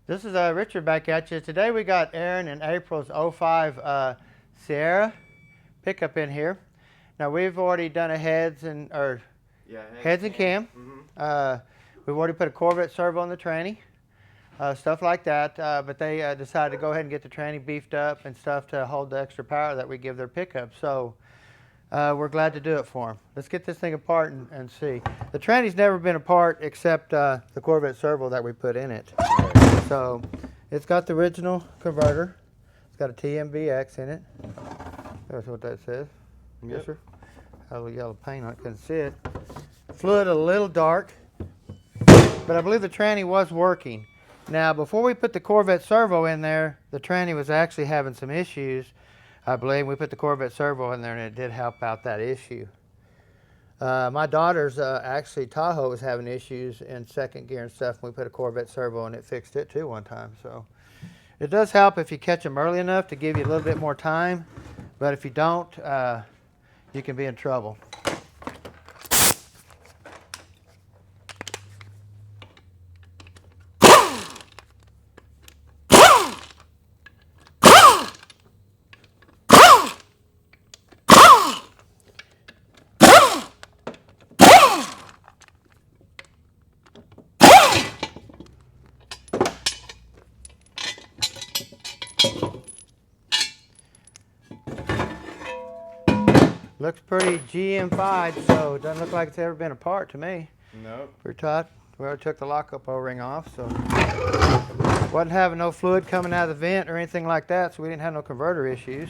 This is Richard back at you. Today we got Aaron and April's 05 Sierra pickup in here. Now we've already done a heads and cam. We've already put a Corvette Servo on the tranny, stuff like that. But they decided to go ahead and get the tranny beefed up and stuff to hold the extra power that we give their pickup. So we're glad to do it for them. Let's get this thing apart and see. The tranny's never been apart except the Corvette Servo that we put in it. So it's got the original converter. It's got a TMVX in it. That's what that says. Yep. Yes, sir. Had a little yellow paint on it, couldn't see it. Fluid a little dark, but I believe the tranny was working. Now, before we put the Corvette Servo in there, the tranny was actually having some issues. I believe we put the Corvette Servo in there and it did help out that issue. My daughter's actually Tahoe was having issues in second gear and stuff, and we put a Corvette Servo and it fixed it too one time. So it does help if you catch them early enough to give you a little bit more time, but if you don't, you can be in trouble. Looks pretty GM-fied, so it doesn't look like it's ever been apart to me. Nope. Pretty tight. We already took the lockup O-ring off, so wasn't having no fluid coming out of the vent or anything like that, so we didn't have no converter issues.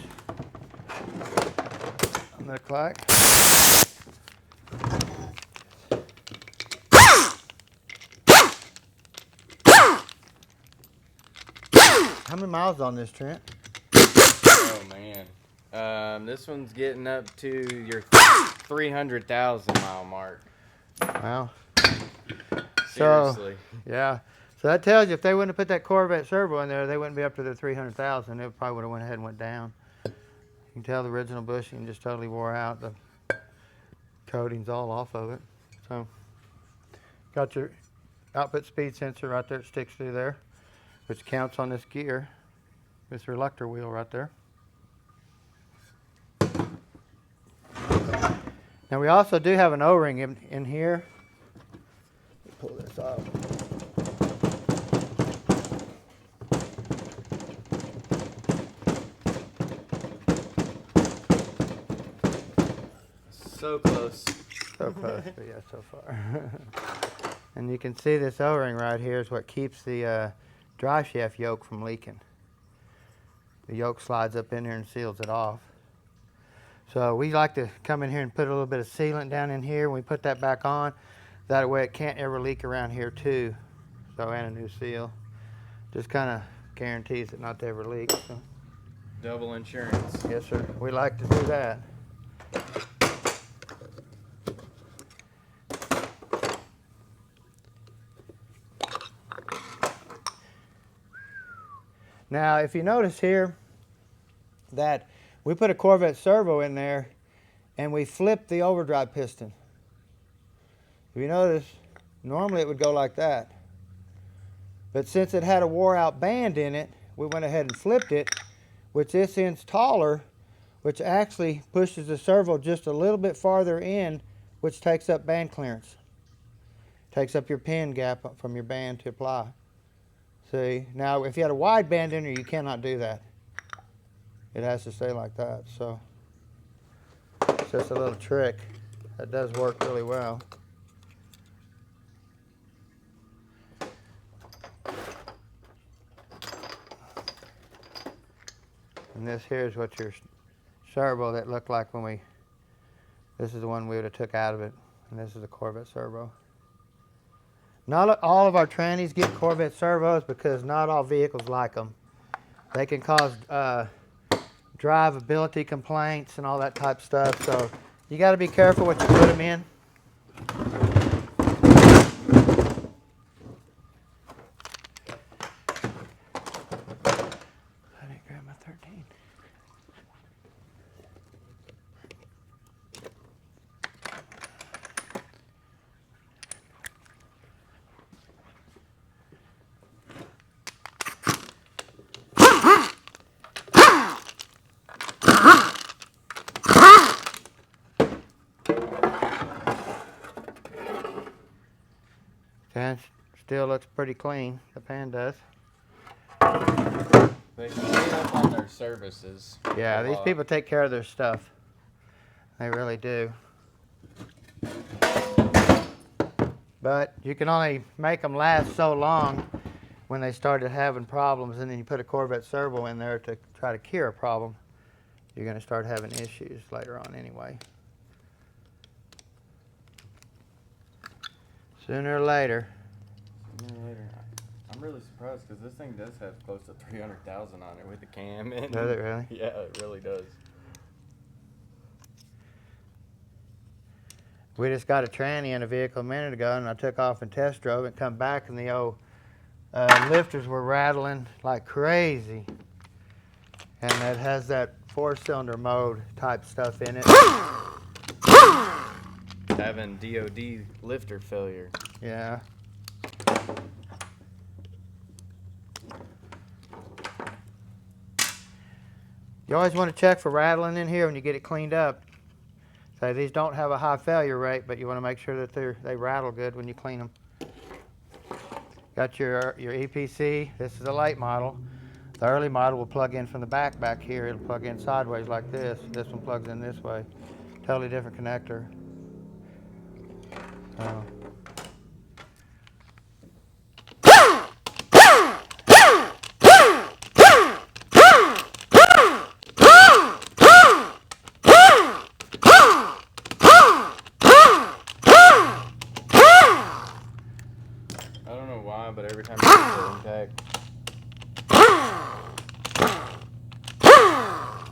Look like. How many miles on this, Trent? Oh man. This one's getting up to your 300,000 mile mark. Wow. Seriously. So, yeah. So that tells you if they wouldn't have put that Corvette Servo in there, they wouldn't be up to their 300,000. It probably would have went ahead and went down. You can tell the original bushing just totally wore out. The coating's all off of it. So, got your output speed sensor right there. It sticks through there, which counts on this gear. This reluctor wheel right there. Now we also do have an O-ring in here. Pull this off. So close. So close, but yeah, so far. And you can see this O-ring right here is what keeps the drive shaft yoke from leaking. The yoke slides up in here and seals it off. So we like to come in here and put a little bit of sealant down in here. When we put that back on, that way it can't ever leak around here too. So, and a new seal. Just kind of guarantees it not to ever leak. So. Double insurance. Yes, sir. We like to do that. Now, if you notice here that we put a Corvette Servo in there and we flipped the overdrive piston. If you notice, normally it would go like that. But since it had a wore out band in it, we went ahead and flipped it, which this end's taller, which actually pushes the servo just a little bit farther in, which takes up band clearance. Takes up your pin gap from your band to apply. See, now if you had a wide band in there, you cannot do that. It has to stay like that. So it's just a little trick that does work really well. And this here is what your servo that looked like when this is the one we would have took out of it, and this is the Corvette Servo. Not all of our trannies get Corvette Servos because not all vehicles like them. They can cause drivability complaints and all that type of stuff, so you got to be careful what you put them in. I didn't grab my 13. Pan still looks pretty clean. The pan does. They clean up on their services. Yeah, these people take care of their stuff. They really do. But you can only make them last so long when they started having problems, and then you put a Corvette Servo in there to try to cure a problem. You're going to start having issues later on anyway. Sooner or later. I'm really surprised because this thing does have close to 300,000 on it with the cam in. Does it really? Yeah, it really does. We just got a tranny in a vehicle a minute ago, and I took off and test drove it, come back, and the old lifters were rattling like crazy. And it has that 4-cylinder mode type stuff in it. Having DOD lifter failure. Yeah. You always want to check for rattling in here when you get it cleaned up. So these don't have a high failure rate, but you want to make sure that they rattle good when you clean them. Got your EPC. This is a late model. The early model will plug in from the back here. It'll plug in sideways like this. This one plugs in this way. Totally different connector. I don't know why, but every time I get impact,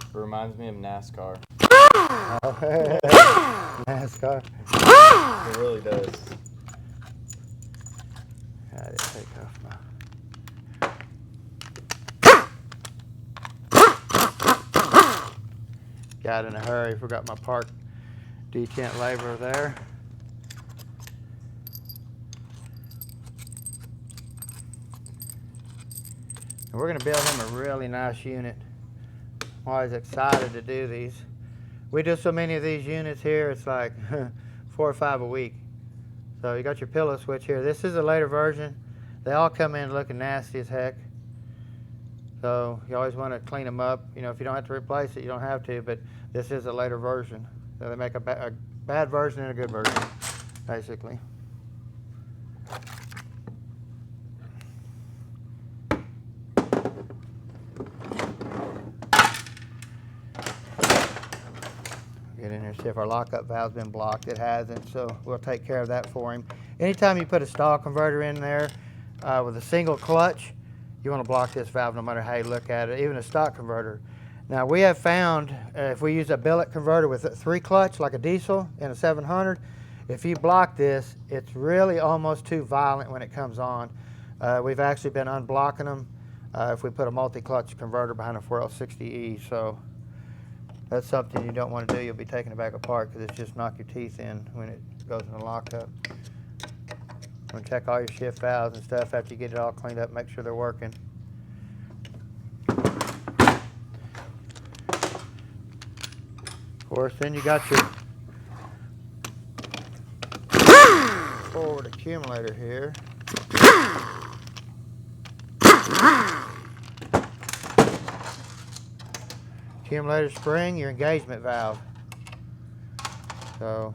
it reminds me of NASCAR. NASCAR. It really does. I didn't take off my... Got in a hurry, forgot my park detent labor there. And we're going to build him a really nice unit. I'm always excited to do these. We do so many of these units here, it's like 4 or 5 a week. So you got your pillow switch here. This is a later version. They all come in looking nasty as heck. So you always want to clean them up. You know, if you don't have to replace it, you don't have to, but this is a later version. So they make a bad version and a good version, basically. Get in here, see if our lockup valve's been blocked. It hasn't, so we'll take care of that for him. Anytime you put a stall converter in there with a single clutch, you want to block this valve no matter how you look at it, even a stock converter. Now we have found if we use a billet converter with a 3 clutch like a diesel in a 700, if you block this, it's really almost too violent when it comes on. We've actually been unblocking them if we put a multi-clutch converter behind a 4L60E, so that's something you don't want to do. You'll be taking it back apart because it's just knock your teeth in when it goes in the lockup. I'm going to check all your shift valves and stuff after you get it all cleaned up, make sure they're working. Of course, then you got your forward accumulator here. Accumulator spring, your engagement valve. So,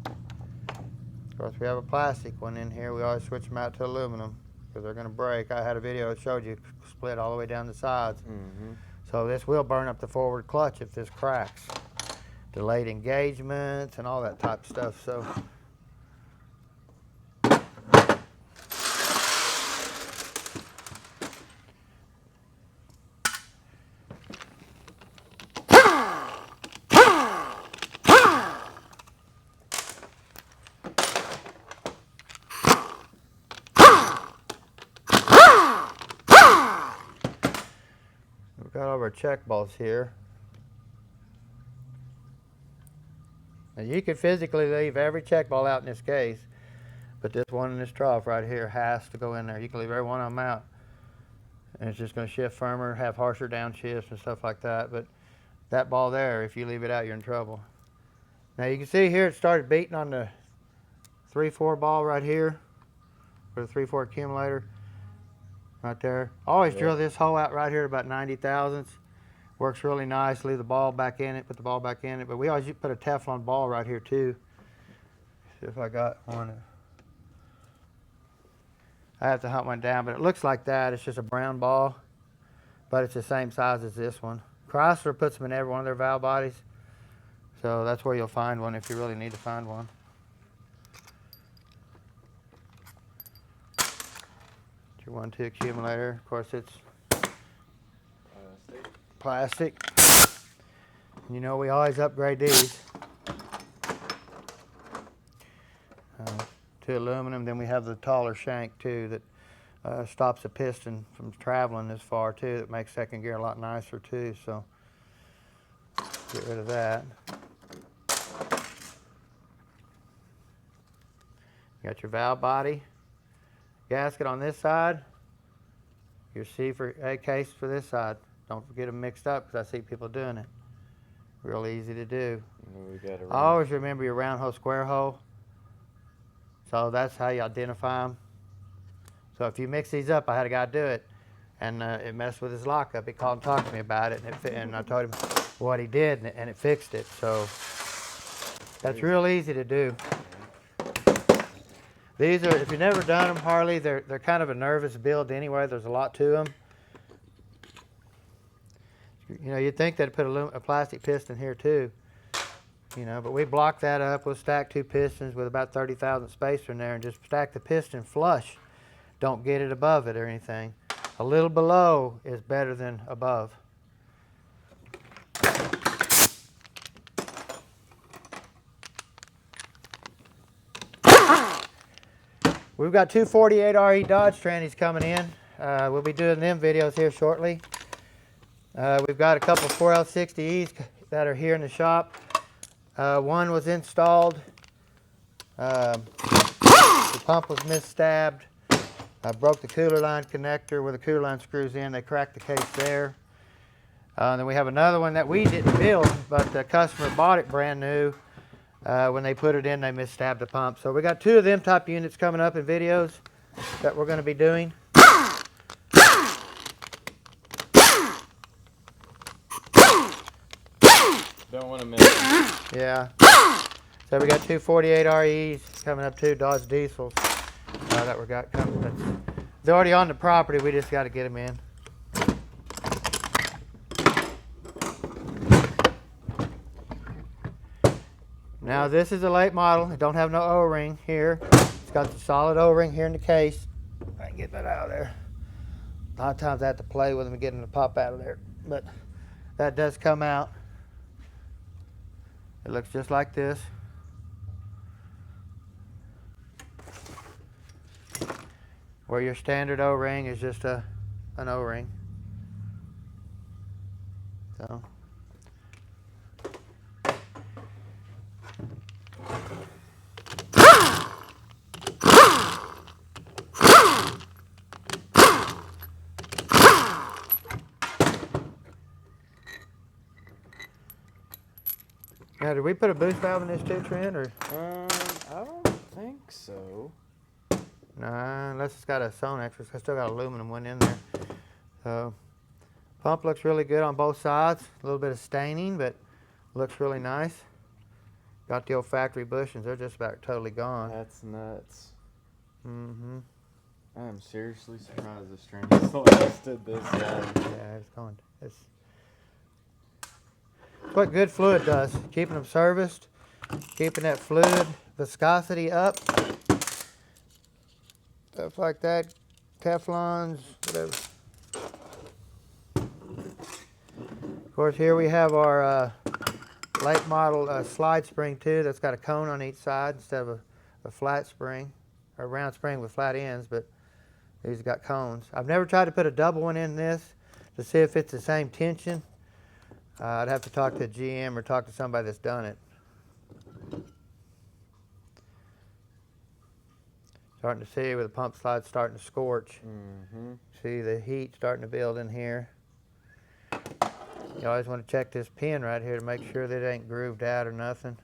of course, we have a plastic one in here. We always switch them out to aluminum because they're going to break. I had a video that showed you split all the way down the sides. Mm-hmm. So this will burn up the forward clutch if this cracks. Delayed engagements and all that type of stuff. So. Got all of our check balls here. Now you can physically leave every check ball out in this case, but this one in this trough right here has to go in there. You can leave every one of them out, and it's just going to shift firmer, have harsher downshifts and stuff like that. But that ball there, if you leave it out, you're in trouble. Now you can see here it started beating on the 3-4 ball right here. for the 3/4 accumulator. Right there. Always drill this hole out right here at about 90 thousandths. Works really nice. Leave the ball back in it, put the ball back in it. But we always put a Teflon ball right here too. See if I got one. I have to hunt one down, but it looks like that. It's just a brown ball, but it's the same size as this one. Chrysler puts them in every one of their valve bodies. So that's where you'll find one if you really need to find one. Your 1/2 accumulator. Of course, it's plastic. You know, we always upgrade these to aluminum. Then we have the taller shank too that stops the piston from traveling this far too. That makes second gear a lot nicer too. So get rid of that. You got your valve body. Gasket on this side, your C for A case for this side. Don't get them mixed up because I see people doing it. Real easy to do. Always remember your round hole, square hole. So that's how you identify them. So if you mix these up, I had a guy do it, and it messed with his lockup. He called and talked to me about it, and I told him what he did, and it fixed it. So that's real easy to do. These are, if you've never done them, Harley, they're kind of a nervous build anyway. There's a lot to them. You know, you'd think they'd put a plastic piston here too. You know, but we block that up. We'll stack 2 pistons with about 30,000 spacer in there and just stack the piston flush. Don't get it above it or anything. A little below is better than above. We've got 2 48RE Dodge trannies coming in. We'll be doing them videos here shortly. We've got a couple 4L60Es that are here in the shop. One was installed. The pump was misstabbed. I broke the cooler line connector where the cooler line screws in. They cracked the case there. Then we have another one that we didn't build, but the customer bought it brand new. When they put it in, they misstabbed the pump. So we got 2 of them type units coming up in videos that we're going to be doing. Don't want to miss them. Yeah. So we got 2 48REs coming up, 2 Dodge Diesels that we got coming. They're already on the property. We just got to get them in. Now this is a late model. It don't have no O-ring here. It's got the solid O-ring here in the case. I can get that out of there. A lot of times I have to play with them and get them to pop out of there, but that does come out. It looks just like this. Where your standard O-ring is just an O-ring. So. Now, did we put a boost valve in this too, Trent? Or? I don't think so. Nah, unless it's got a Sonex. I still got an aluminum one in there. So, pump looks really good on both sides. A little bit of staining, but looks really nice. Got the old factory bushings. They're just about totally gone. That's nuts. Mm-hmm. I am seriously surprised this train still lasted this long. Yeah, it's going. It's what good fluid does. Keeping them serviced, keeping that fluid viscosity up. Stuff like that. Teflons, whatever. Of course, here we have our late model slide spring too. That's got a cone on each side instead of a flat spring, or a round spring with flat ends, but these got cones. I've never tried to put a double one in this to see if it's the same tension. I'd have to talk to a GM or talk to somebody that's done it. Starting to see where the pump slide's starting to scorch. Mm-hmm. See the heat starting to build in here. You always want to check this pin right here to make sure that it ain't grooved out or nothing.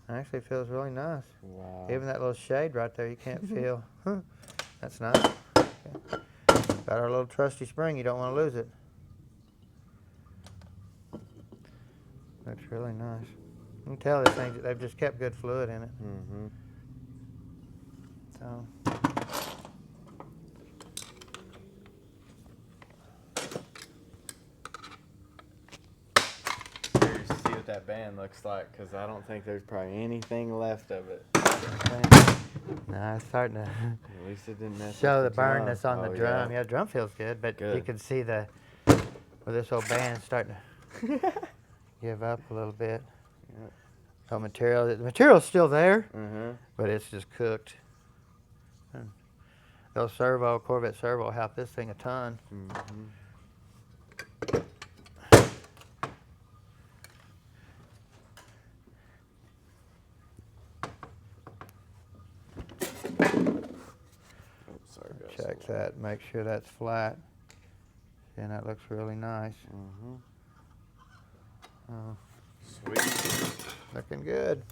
Actually, it feels really nice. Wow. Even that little shade right there, you can't feel. That's nice. Okay. Got our little trusty spring. You don't want to lose it. Looks really nice. You can tell this thing, they've just kept good fluid in it. Mm-hmm. So. Curious to see what that band looks like, because I don't think there's probably anything left of it. No, it's starting to At least it didn't mess show with the burn drum. that's on the Oh, drum. Yeah, the drum feels good, but you Good. can see the where this old band's starting to give up a little bit. Yep. Oh, the material's still there, Mm-hmm. but it's just cooked. And those Corvette Servo help this thing a ton. Mm-hmm. Sorry, guys. Check that, make sure that's flat. And that looks really nice. Mm-hmm. Oh, Sweet. looking good.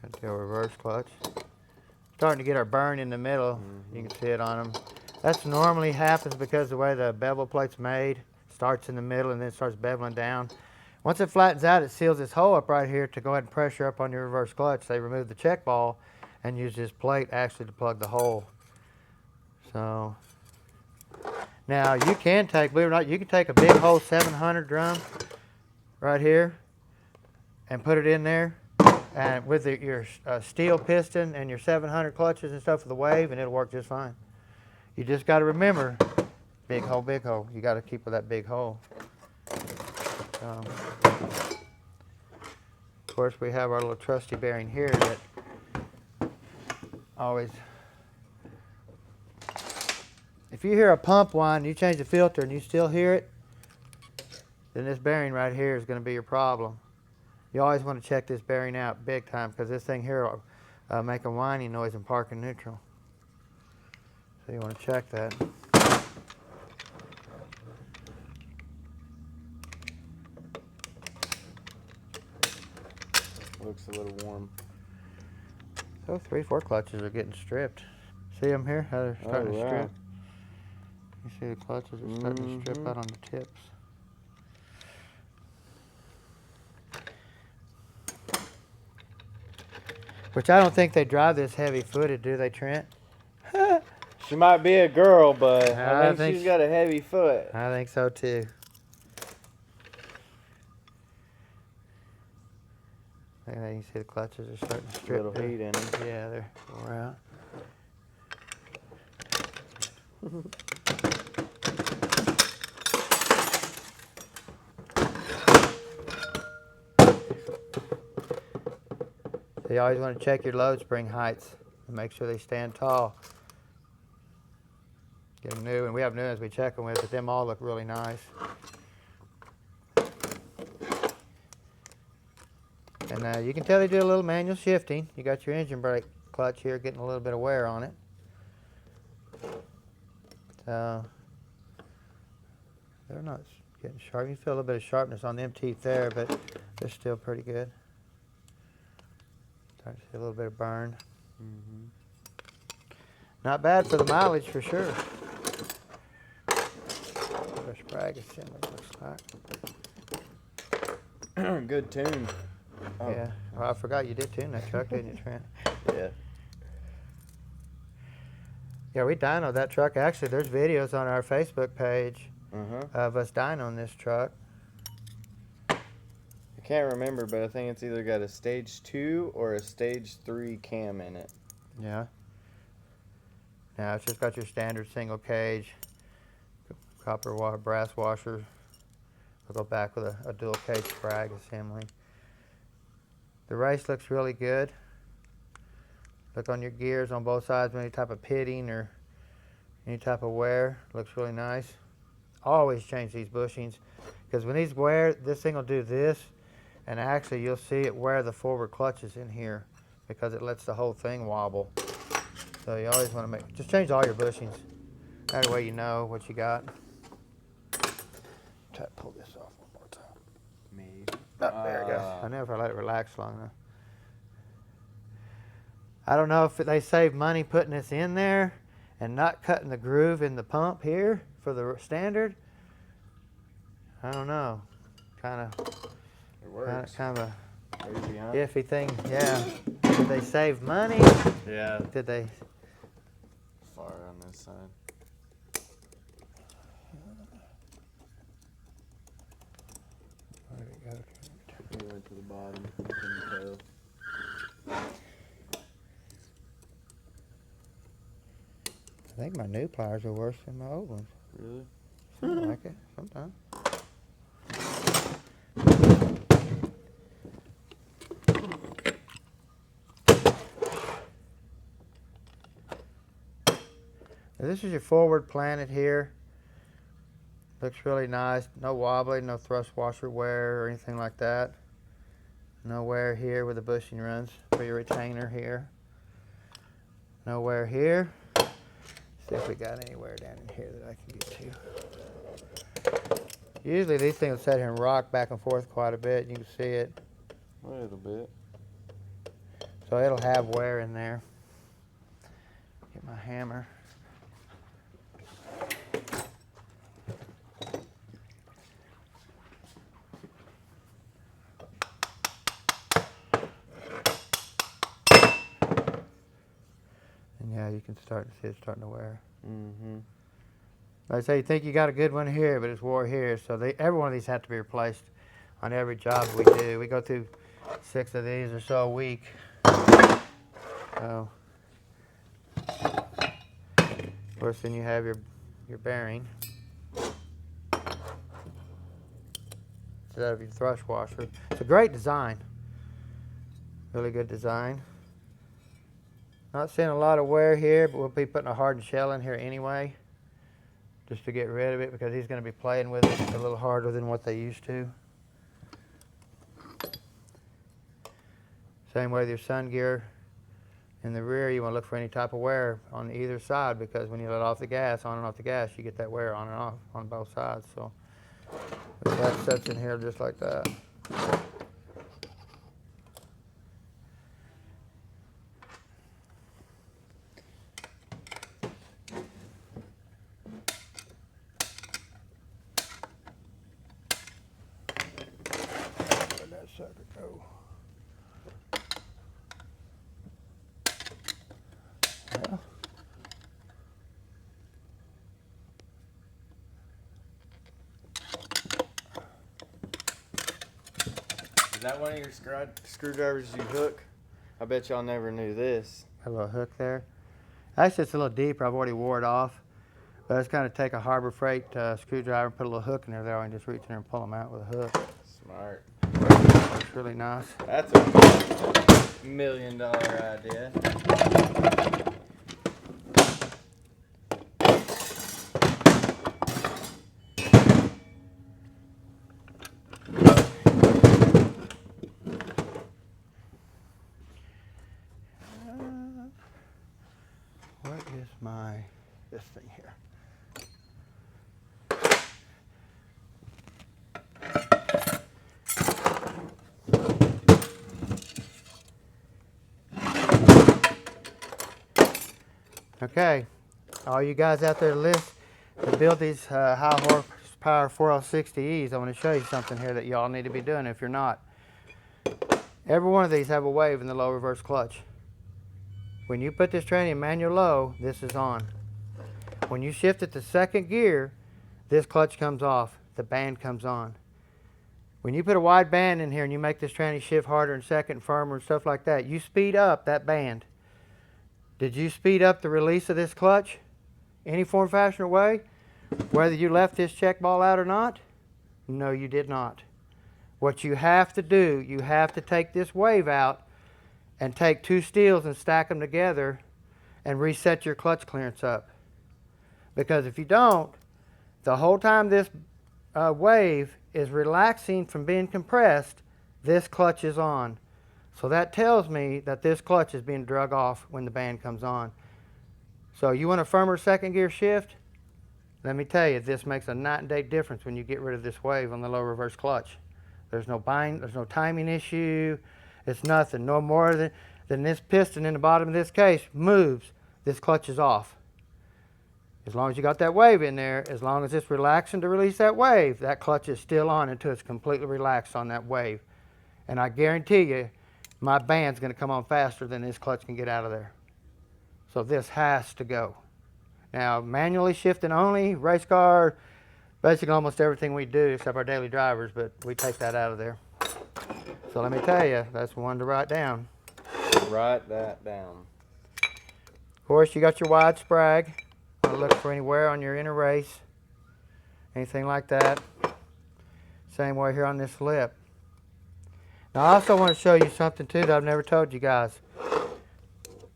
Got the reverse clutch. Starting to get our burn in the middle. Mm-hmm. You can see it on them. That's normally happens because the way the bevel plate's made. Starts in the middle and then starts beveling down. Once it flattens out, it seals this hole up right here to go ahead and pressure up on your reverse clutch. They remove the check ball and use this plate actually to plug the hole. So now you can take, believe it or not, you can take a big hole 700 drum right here and put it in there, and with your steel piston and your 700 clutches and stuff for the wave, and it'll work just fine. You just got to remember, big hole, big hole. You got to keep with that big hole. Of course, we have our little trusty bearing here that always, if you hear a pump whine, you change the filter and you still hear it, then this bearing right here is going to be your problem. You always want to check this bearing out big time, because this thing here will make a whining noise in park and neutral. So you want to check that. Looks a little warm. So 3/4 clutches are getting stripped. See them here? How they're starting to strip? You see the clutches are starting to strip out on the tips. Which I don't think they drive this heavy-footed, do they, Trent? She might be a girl, but I I think she's got a heavy foot. I think so too. Yeah, you see the clutches are starting to strip. Little heat in them. Yeah, they're wore out. So you always want to check your load spring heights and make sure they stand tall. Get them new, and we have new ones we check them with, but them all look really nice. And you can tell they do a little manual shifting. You got your engine brake clutch here getting a little bit of wear on it. So they're not getting sharp. You feel a little bit of sharpness on them teeth there, but they're still pretty good. Starting to see a little bit of burn. Mm-hmm. Not bad for the mileage for sure. Fresh brag assembly looks like. Good tune. Oh. Yeah. Well, I forgot you did tune that truck, didn't you, Trent? Yeah. Yeah, we dynoed that truck. Actually, there's videos on our Facebook page of us dynoing this truck. I can't remember, but I think it's either got a stage 2 or a stage 3 cam in it. Yeah. Now it's just got your standard single cage, copper brass washer. We'll go back with a dual cage sprag assembly. The race looks really good. Look on your gears on both sides, any type of pitting or any type of wear. Looks really nice. Always change these bushings, because when these wear, this thing will do this, and actually you'll see it wear the forward clutches in here because it lets the whole thing wobble. So you always want to just change all your bushings. That way you know what you got. Try to pull this off one more time. Maybe. Oh, there it goes. I never let it relax long enough. I don't know if they save money putting this in there and not cutting the groove in the pump here for the standard. I don't know. Kind of a Crazy, huh? iffy thing. Yeah. Did they save money? Yeah. Did they? Far on this side. Where'd it go? It went to the bottom. I couldn't tell. I think my new pliers are worse than my old ones. Really? Something like it. Sometimes. Now this is your forward planet here. Looks really nice. No wobbly, no thrust washer wear or anything like that. No wear here where the bushing runs for your retainer here. No wear here. See if we got anywhere down in here that I can get to. Usually these things will sit here and rock back and forth quite a bit. You can see it. A little bit. So it'll have wear in there. Get my hammer. And yeah, you can start to see it starting to wear. Mm-hmm. Like I say, you think you got a good one here, but it's wore here. So every one of these have to be replaced on every job we do. We go through 6 of these or so a week. So, of course, then you have your bearing. Instead of your thrust washer. It's a great design. Really good design. Not seeing a lot of wear here, but we'll be putting a hardened shell in here anyway, just to get rid of it, because he's going to be playing with it a little harder than what they used to. Same way with your sun gear in the rear, you want to look for any type of wear on either side, because when you let off the gas, on and off the gas, you get that wear on and off on both sides. So that sets in here just like that. Where'd that sucker go? Well, Is that one of your screwdrivers you hook? I bet y'all never knew this. a little hook there. Actually, it's a little deeper. I've already wore it off. But it's kind of take a Harbor Freight screwdriver and put a little hook in there and just reach in there and pull them out with a hook. Smart. It's really nice. That's a $1 million idea. What is this thing here? Okay, all you guys out there to build these high horsepower 4L60Es, I want to show you something here that y'all need to be doing if you're not. Every one of these have a wave in the low reverse clutch. When you put this tranny in manual low, this is on. When you shift it to second gear, this clutch comes off, the band comes on. When you put a wide band in here and you make this tranny shift harder and second, firmer and stuff like that, you speed up that band. Did you speed up the release of this clutch? Any form, fashion, or way? Whether you left this check ball out or not? No, you did not. What you have to do, you have to take this wave out and take 2 steels and stack them together and reset your clutch clearance up. Because if you don't, the whole time this wave is relaxing from being compressed, this clutch is on. So that tells me that this clutch is being drug off when the band comes on. So you want a firmer second gear shift? Let me tell you, this makes a night and day difference when you get rid of this wave on the low reverse clutch. There's no bind, there's no timing issue. It's nothing. No more than this piston in the bottom of this case moves, this clutch is off. As long as you got that wave in there, as long as it's relaxing to release that wave, that clutch is still on until it's completely relaxed on that wave. And I guarantee you, my band's going to come on faster than this clutch can get out of there. So this has to go. Now, manually shifting only, race car, basically almost everything we do except our daily drivers, but we take that out of there. So let me tell you, that's one to write down. Write that down. Of course, you got your wide sprag. Don't look for any wear on your inner race, anything like that. Same way here on this lip. Now, I also want to show you something too that I've never told you guys.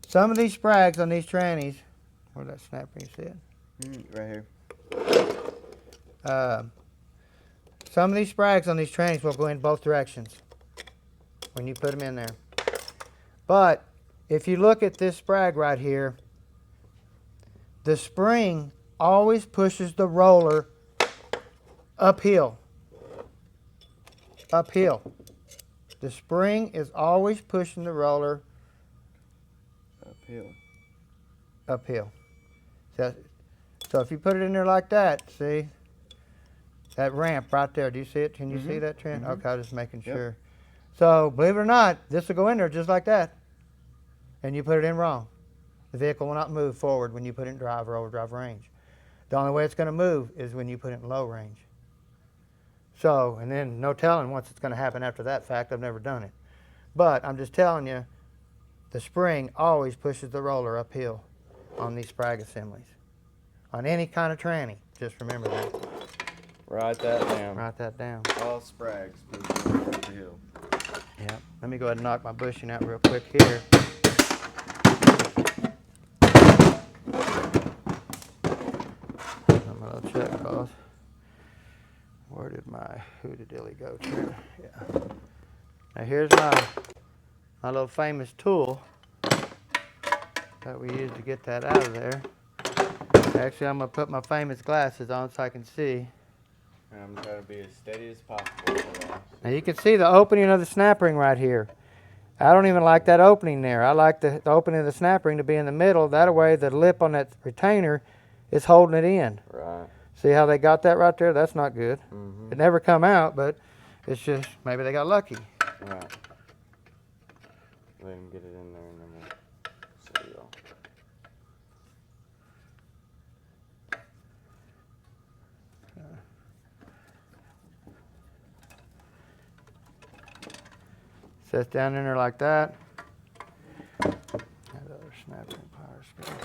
Some of these sprags on these trannies, where's that snap ring set? Right here. Some of these sprags on these trannies will go in both directions when you put them in there. But if you look at this sprag right here, the spring always pushes the roller uphill. Uphill. The spring is always pushing the roller uphill. So if you put it in there like that, see? That ramp right there, do you see it? Can you see that trend? Okay, I'm just making sure. So, believe it or not, this will go in there just like that. And you put it in wrong. The vehicle will not move forward when you put it in drive or overdrive range. The only way it's going to move is when you put it in low range. So, and then no telling what's going to happen after that fact. I've never done it. But I'm just telling you, the spring always pushes the roller uphill on these sprag assemblies. On any kind of tranny, just remember that. Write that down. Write that down. All sprags push up the hill. Yeah. Let me go ahead and knock my bushing out real quick here. I'm going to check those. Where did my hooty-dilly go to? Yeah. Now here's my little famous tool that we use to get that out of there. Actually, I'm going to put my famous glasses on so I can see. I'm trying to be as steady as possible. Now you can see the opening of the snap ring right here. I don't even like that opening there. I like the opening of the snap ring to be in the middle. That way the lip on that retainer is holding it in. Right. See how they got that right there? That's not good. It never come out, but it's just maybe they got lucky. Right. Let him get it in there and then we'll see y'all. Sets down in there like that. That other snapping power screw.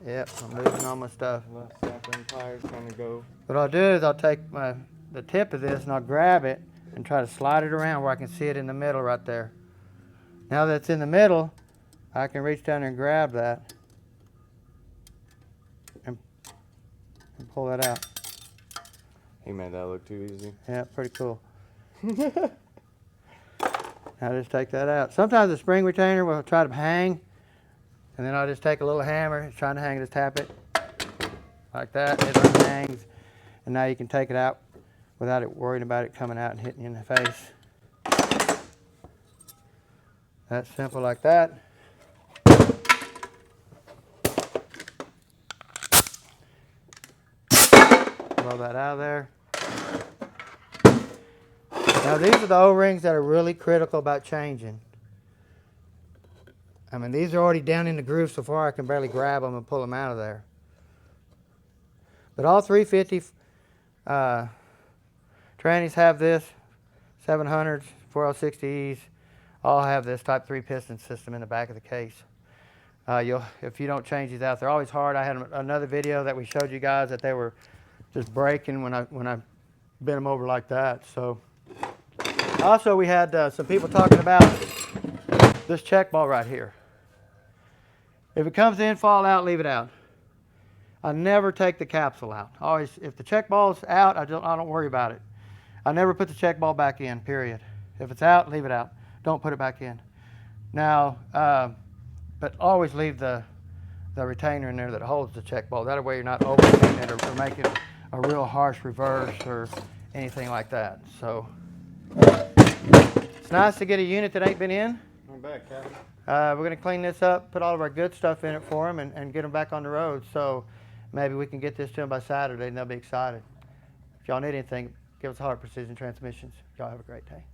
Yep, I'm losing all my stuff. Let snapping pliers kind of go. What I'll do is I'll take the tip of this and I'll grab it and try to slide it around where I can see it in the middle right there. Now that it's in the middle, I can reach down there and grab that and pull that out. He made that look too easy. Yeah, pretty cool. I'll just take that out. Sometimes the spring retainer will try to hang, and then I'll just take a little hammer, it's trying to hang, just tap it like that, it hangs, and now you can take it out without it worrying about it coming out and hitting you in the face. That's simple like that. Blow that out of there. Now these are the O-rings that are really critical about changing. I mean, these are already down in the groove so far I can barely grab them and pull them out of there. But all 350 trannies have this, 700s, 4L60Es, all have this type 3 piston system in the back of the case. If you don't change these out, they're always hard. I had another video that we showed you guys that they were just breaking when I bent them over like that. So also we had some people talking about this check ball right here. If it comes in, fall out, leave it out. I never take the capsule out. Always, if the check ball's out, I don't worry about it. I never put the check ball back in, period. If it's out, leave it out. Don't put it back in. Now, but always leave the the retainer in there that holds the check bolt. That way you're not overheating it or making a real harsh reverse or anything like that. So it's nice to get a unit that ain't been in. I'm back, Captain. We're going to clean this up, put all of our good stuff in it for them, and get them back on the road. So maybe we can get this to them by Saturday, and they'll be excited. If y'all need anything, give us a holler at Precision Transmissions. Y'all have a great day.